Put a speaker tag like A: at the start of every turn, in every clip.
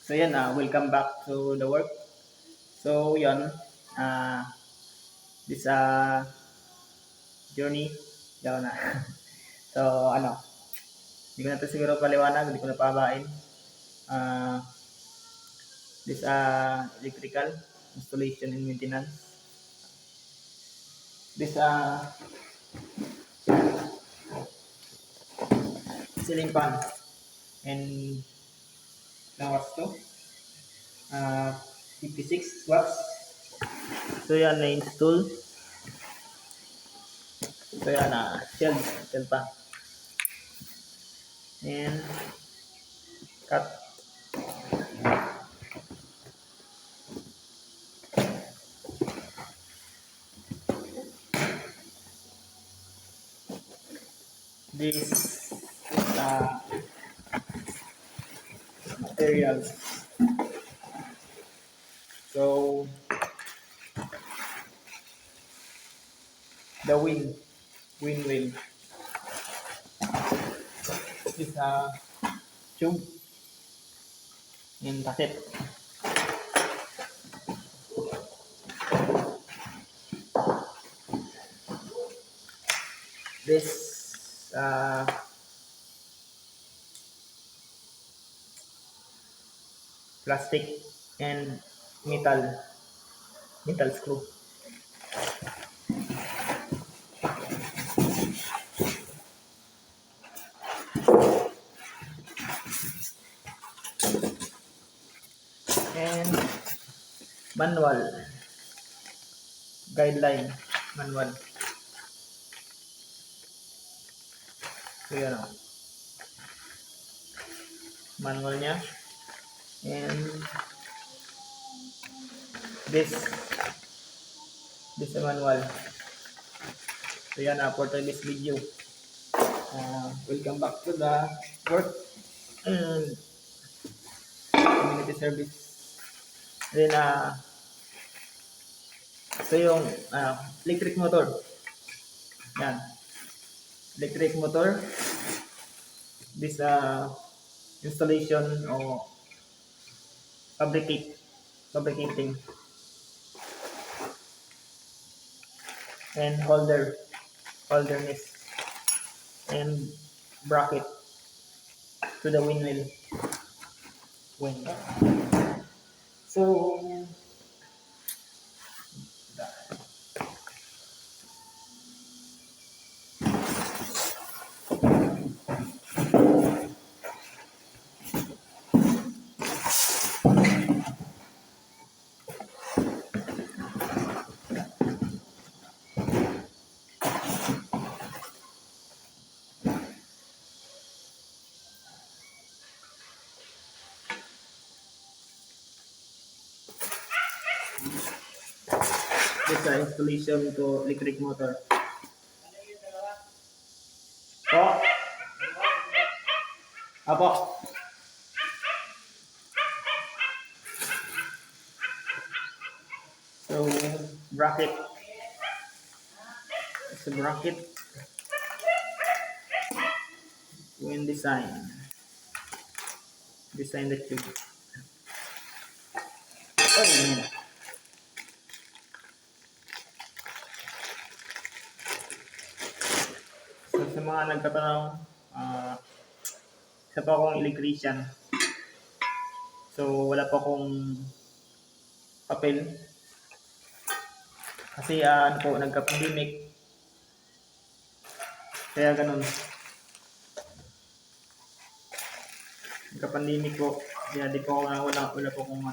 A: So yan, welcome back to the work. So yan, this journey, daw na. So ano, hindi ko na ito siguro paliwanag, hindi ko na pahabain. Uh, this electrical installation and maintenance. This ceiling fan and watts to? 56 watts. So yan na-install. So yan, shell pa. And cut. This materials. So the wind wheel is tube and cassette. This plastic and metal screw. And manual guideline manual. So yan manual niya. And this manual. So yan for today's video. Welcome back to the work and community service. Then so yung electric motor. Yan. Electric motor. This installation or fabricating and holderness and bracket to the windmill. So this installation to electric motor. Po. Apo. So bracket. It's a bracket. When design the tube. Oh, so sa mga nagtatanong, isa pa akong electrician. So wala pa akong papel. Kasi nagka-pandemic. Kaya ganun. Nagka-pandemic ko. Kaya di pa ako wala pa akong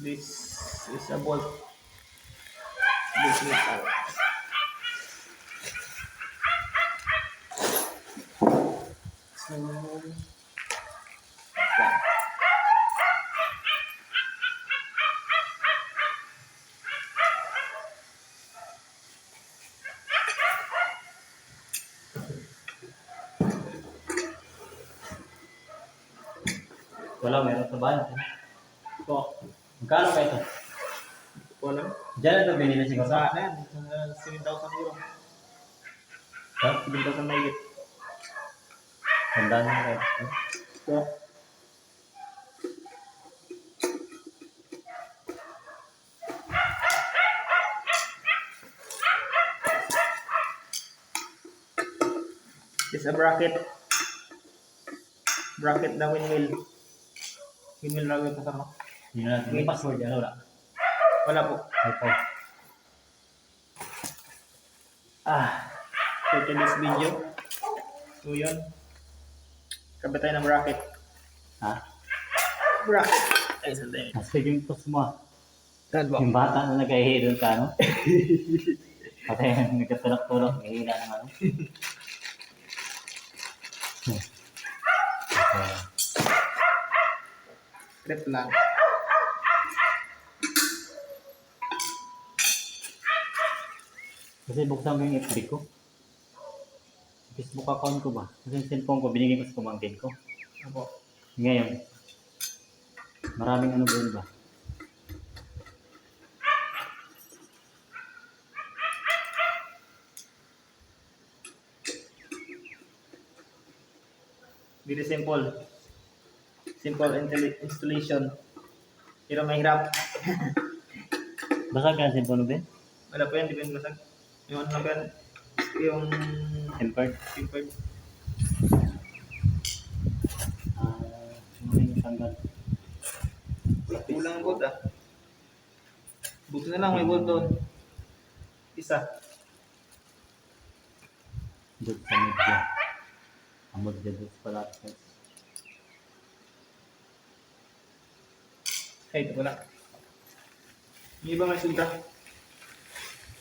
A: This is a bolt. This is out. So
B: wala, meron sa bahay.
A: po.
B: Magkano ba ito?
A: Wala.
B: Diyan ito binili siguro.
A: Sa 7,000 euro.
B: Ha?
A: 7,000 na higit.
B: Tandaan mo kayo.
A: So, this is a bracket. Bracket na windmill. Windmill na ito kasama.
B: Hindi na natin. May password yan, wala.
A: Wala po.
B: Okay.
A: So, to this video. So, yun. Kabit tayo ng bracket.
B: Ha?
A: Bracket. Ay, sandali.
B: Kasi yung post mo.
A: Saan ba?
B: Yung bata na nag-ihi doon ka, no? Patay, nagkatulak-tulak. Hihila ng ano. Okay.
A: Script lang.
B: Kasi buksan mo yung FB ko. Facebook account ko ba? Kasi yung cellphone ko, binigay ko sa pamangkin ko.
A: Opo.
B: Ngayon, maraming ano doon ba?
A: Very simple. Simple installation. Pero mahirap.
B: Basag ka ng cellphone mo, Ben?
A: Wala po yan, di ba yung basag? Yung ano lang po yan, yung
B: Tempered?
A: tempered.
B: Ano yung tanggal?
A: Kulang bolt ah. Buti na lang may bolt doon. Isa.
B: Doon sa media. Amod dyan doon sa pala.
A: Ay, ito wala. Yung iba may sobra.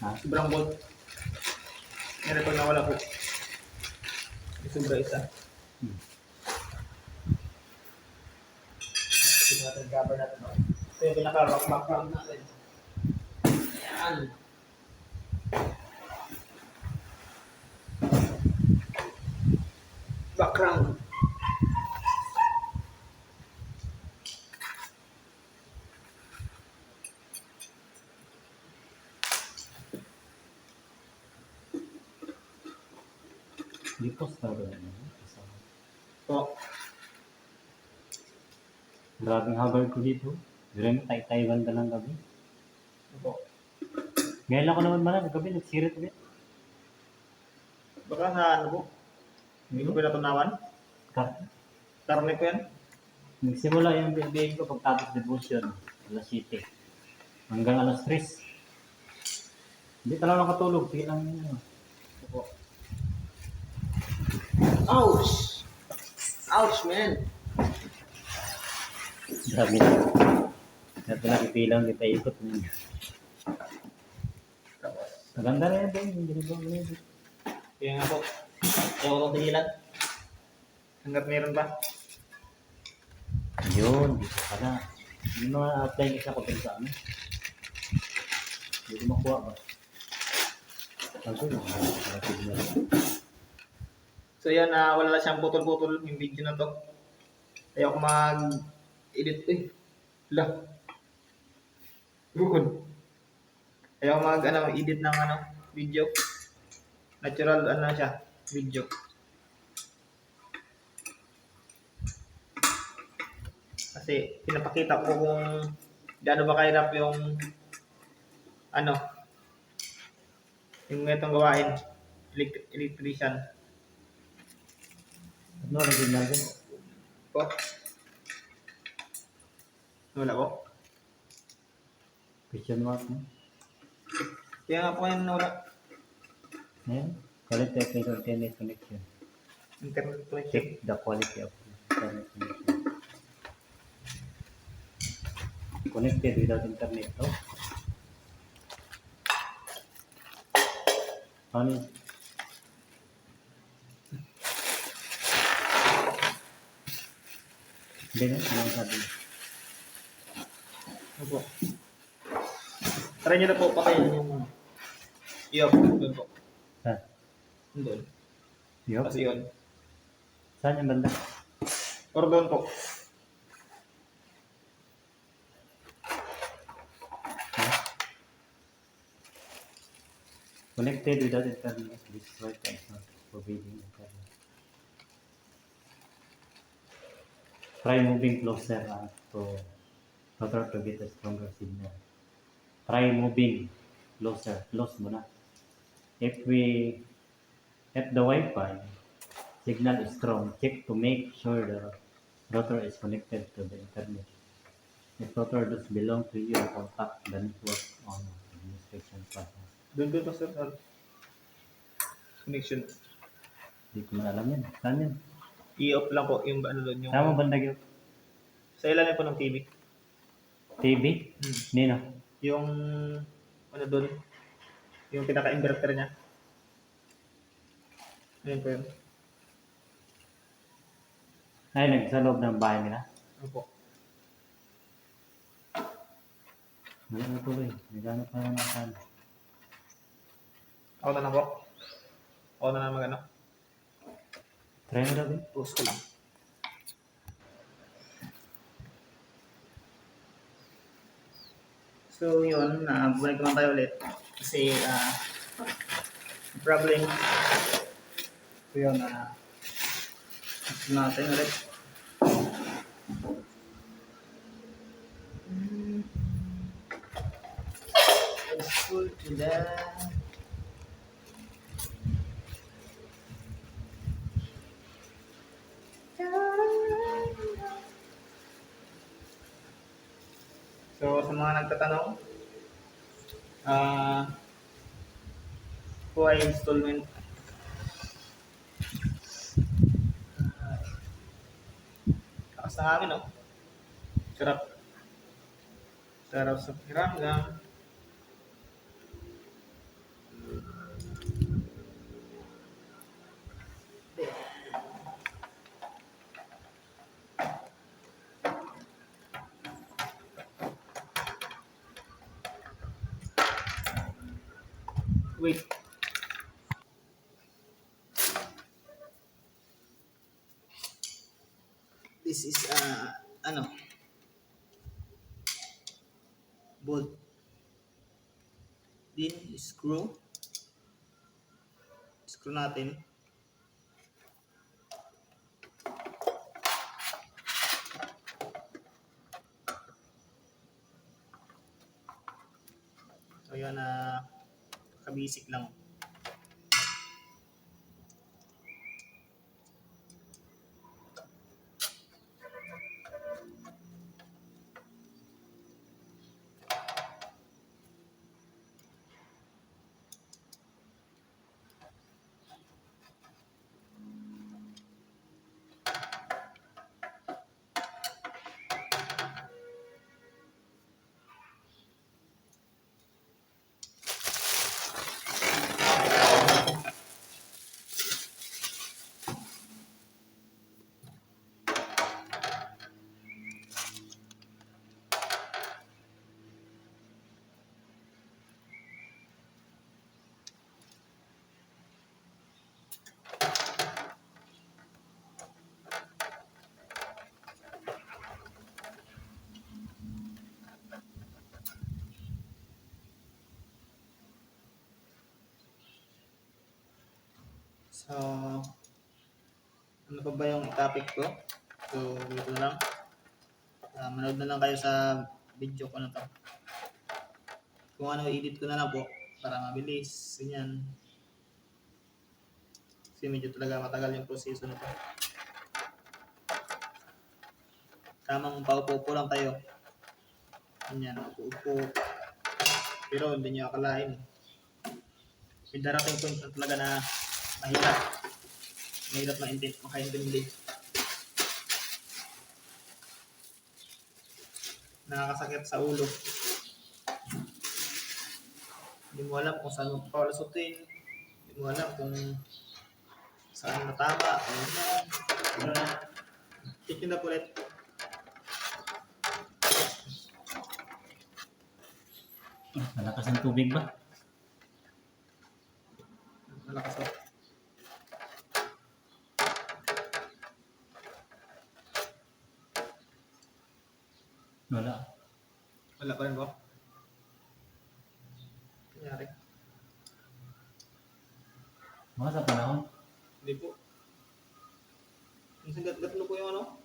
B: Ha?
A: Sobrang bolt. Meron pag nawala po. May sobra isa. Ito natin cover natin. Ito yung pinaka-background natin. Ayan. Background.
B: Di post na doon.
A: So,
B: Grabing hagal ko dito. Diyan Taiwan ka ng gabi.
A: ito.
B: Ngayon lang ako naman malam. Gabi nagsirit ulit.
A: Baka sa ano po? Hindi ko pinatunawan. Karne ko yan.
B: Nagsimula yung BBM ko pagtapos devotion. Alas 7. Hanggang alas 3. Hindi talaga nakatulog. Sige lang yun.
A: Opo. Ouch! Ouch, man!
B: Grabe na. Kaya pala ipilang kita ikot. Maganda na yan, Ben. Hindi na ba?
A: Kaya nga po. Ayaw ko itong tigilan. Hanggat meron pa.
B: Yun. Dito pala. Yung mga apply kasi ako sa amin. Hindi ko makuha ba? Ako lang.
A: So yan, wala na siyang putol-putol yung video na to. Ayaw ko mag-edit eh. Lah. Bukod. Ayaw ko mag-edit ng video. Natural siya, video. Kasi pinapakita ko kung gaano ba kahirap yung yung itong gawain. Electrician.
B: Ano rin natin?
A: Po. Wala po.
B: Question mark mo?
A: Kaya nga po yan wala.
B: Ayan. Quality of internet connection.
A: Internet connection.
B: Check the quality of internet connection. Connected without internet. Oh. Ano yun? Hindi na, ano sabi?
A: Opo. Try nyo na po patayin yung Yup, doon po.
B: Saan?
A: Doon.
B: Yup?
A: Kasi yun.
B: Saan yung banda?
A: Or doon po.
B: Connected without internet. This is right. forbidding internet. Try moving closer to rotor to get a stronger signal. Try moving closer. Close mo na. If the Wi-Fi signal is strong, check to make sure the rotor is connected to the internet. If rotor does belong to you, contact the network on administration process.
A: Doon pa sir, connection.
B: Hindi ko na alam yan. Saan yan?
A: I-off lang po yung ano doon, yung
B: Saan mo banda yun?
A: sa ilalim po ng TV.
B: TV? Nino?
A: Yung ano doon, yung pinaka-inverter niya. Ayun po yun.
B: Ay, sa loob ng bahay nila?
A: Opo.
B: Wala na tuloy. Nagano pa naman saan.
A: Ako na lang po. Ako na lang mag-ano.
B: Try mo daw eh.
A: Post ko lang. So yun, bumalik naman tayo ulit. Kasi problem. So yun, natin ulit. Let's go to that. So, sa mga nagtatanong, why installment? Lakas ng amin, no? Sarap. Sarap sa piramdam. Wait. This is bolt. Din screw. Screw natin. So yan ka-basic lang. So, ano pa ba yung topic ko? So, ito na lang. Manood na lang kayo sa video ko na to. Kung ano, edit ko na lang po para mabilis. Ganyan. Kasi medyo talaga matagal yung proseso na to. Tamang paupo-upo lang tayo. Ganyan, upo-upo. Pero hindi nyo akalain. May darating point na talaga na mahirap. Mahirap makaintindi. Nakakasakit sa ulo. Hindi mo alam kung saan mo papalusutin. Hindi mo alam kung saan matama. Check nyo na po ulit.
B: Malakas ang tubig ba?
A: Malakas po.
B: Wala.
A: Wala pa rin po. Nangyari.
B: Mga sa panahon.
A: Hindi po. Yung gatlo po yung ano,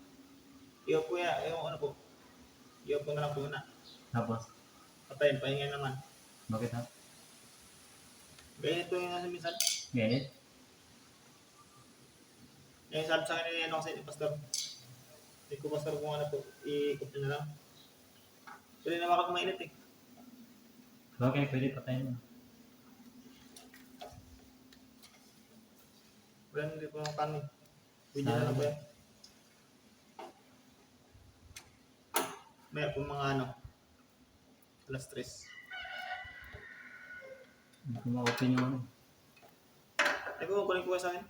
A: i-off po yung ano po. I-off po na lang po na.
B: Tapos,
A: Patayin, pahinga naman.
B: bakit ha?
A: Ganyan ito yung nasa minsan.
B: Ganit?
A: Yung sabi sa akin ni ano kasi ni Pastor. Hindi ko Pastor kung ano po, i-off nyo na lang. Pwede na makak mainit eh.
B: Okay, pwede patayin mo.
A: Wala hindi po ng kanin. Pwede na lang po yan. May po mga ano, alas 3.
B: Hindi ko ma-open yung ano.
A: Ay ko, kunin ko sa akin.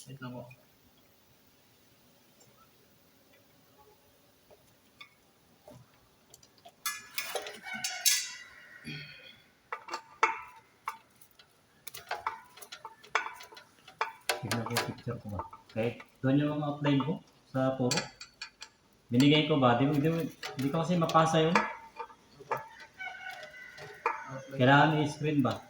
A: Wait lang po.
B: Tignan ko yung picture ko ba. Kahit doon yung mga upline ko sa puro. Binigay ko ba? Di ko kasi mapasa yun. Kailangan i-screen ba?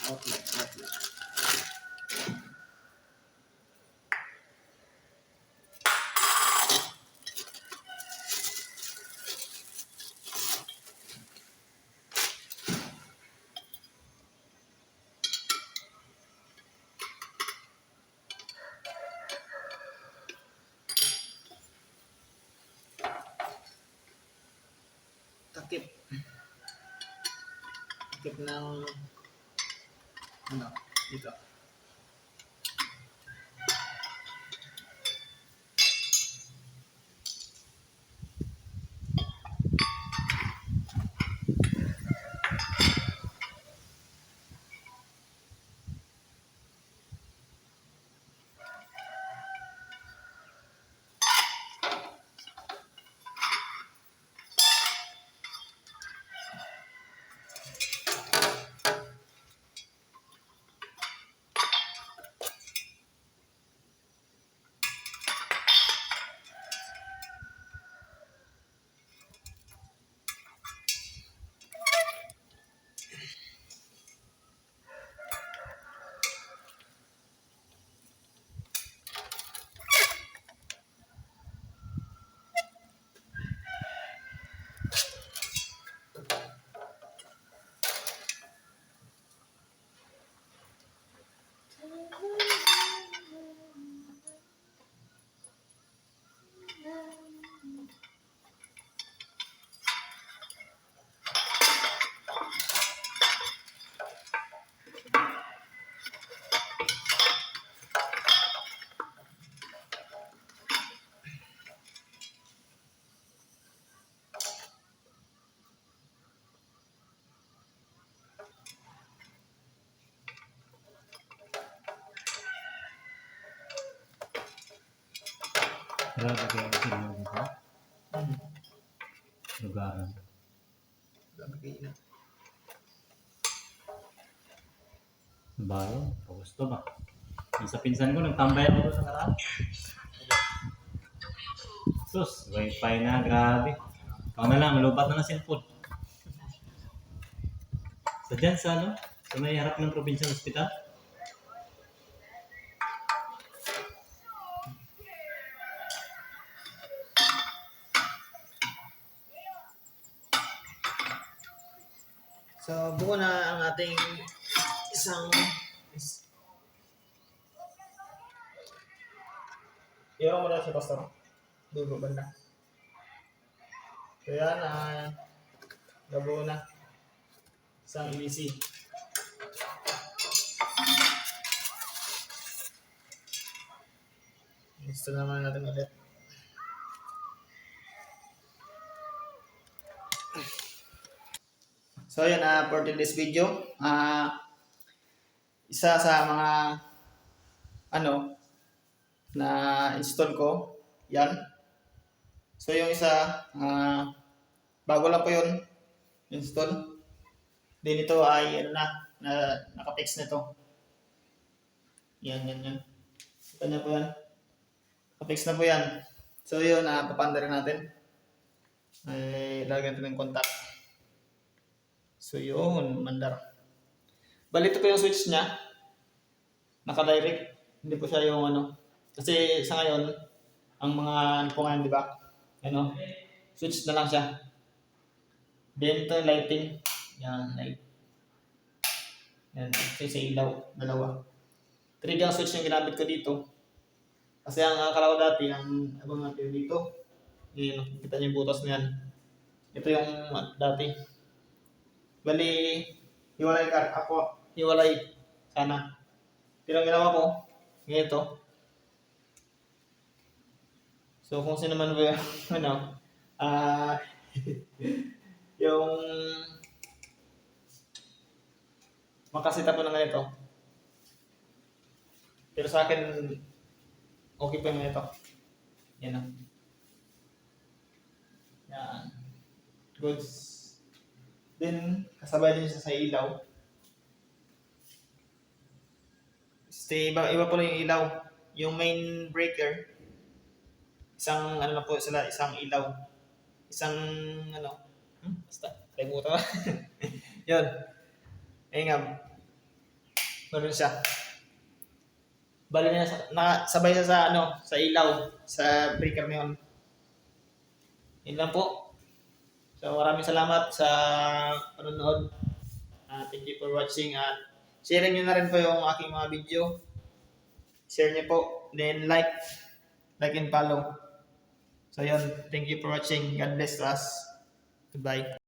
A: Outlet. Takip. Takip ng ano, dito.
B: Grabe kayo kasi yung dito. Lugaran.
A: Dami kayo na.
B: Bayo, gusto ba? Yung sa pinsan ko, nagtambay ako doon sa karaan. Sus, wifi na, grabe. Ikaw na lang, lubat na ng cellphone. Sa dyan sa ano? Sa may harap ng probinsya hospital.
A: So, buo na ang ating isang Iyong mo na si Pastor. Dugo banda. So yan, nabuo na. Isang EBC. Gusto naman natin ulit. So yan, for today's video, isa sa mga na install ko, yan. So yung isa, bago lang po yun, install. Then ito ay ano na naka-fix na to. Yan. Ito na po yan. Naka-fix na po yan. So yun, papanda rin natin. Ay, lagyan natin ng contact. So yun, mandar. Bali ito po yung switch niya. Naka-direct. Hindi po siya yung ano. Kasi sa ngayon, ang mga ano po ngayon, di ba? Ano? Switch na lang siya. Then ito yung lighting. Yan, light. Yan, sa ilaw. Dalawa. 3 ang switch yung ginamit ko dito. Kasi ang akala ko dati, ang abang natin dito. Yan, kita niyo yung butas na yan. Ito yung dati. Bali, hiwalay ka. Ako, hiwalay. Sana. Pero ang ginawa ko, ganito. So kung sino man ba ano, yung makasita po ng ganito. Pero sa akin, okay pa yung ganito. Yan o. Yan. Goods. Then, kasabay din siya sa ilaw. Iba po yung ilaw. Yung main breaker, isang ano na po sila, isang ilaw. Isang ano, basta, kalimutan ko. Yun. Ayun nga. Meron siya. Bali na sabay siya sa ano, sa ilaw, sa breaker na yun. Yun lang po. So maraming salamat sa panonood. Thank you for watching at share niyo na rin po yung aking mga video. Share niyo po. Then like and follow. So yun, thank you for watching. God bless us. Goodbye.